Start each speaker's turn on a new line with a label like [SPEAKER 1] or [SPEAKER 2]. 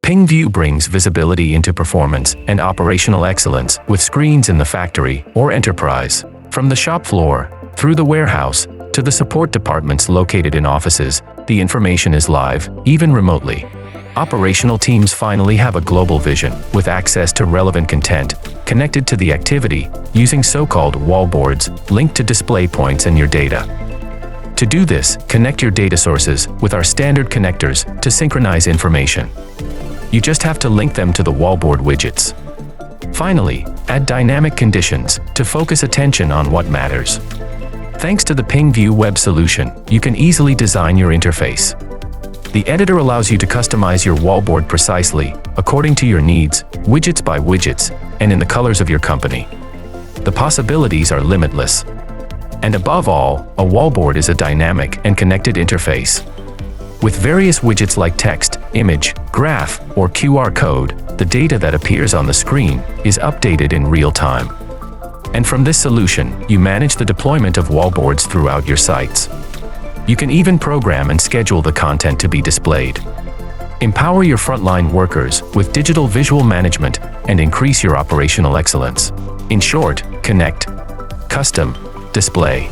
[SPEAKER 1] Pingview brings visibility into performance and operational excellence with screens in the factory or enterprise. From the shop floor, through the warehouse, to the support departments located in offices, the information is live, even remotely. Operational teams finally have a global vision, with access to relevant content, connected to the activity, using so-called wallboards, linked to display points and your data. To do this, connect your data sources with our standard connectors to synchronize information. You just have to link them to the wallboard widgets. Finally, add dynamic conditions to focus attention on what matters. Thanks to the Pingview web solution, you can easily design your interface. The editor allows you to customize your wallboard precisely, according to your needs, widgets by widgets, and in the colors of your company. The possibilities are limitless. And above all, a wallboard is a dynamic and connected interface. With various widgets like text, image, graph, or QR code, the data that appears on the screen is updated in real time. And from this solution, you manage the deployment of wallboards throughout your sites. You can even program and schedule the content to be displayed. Empower your frontline workers with digital visual management and increase your operational excellence. In short, connect, custom, display.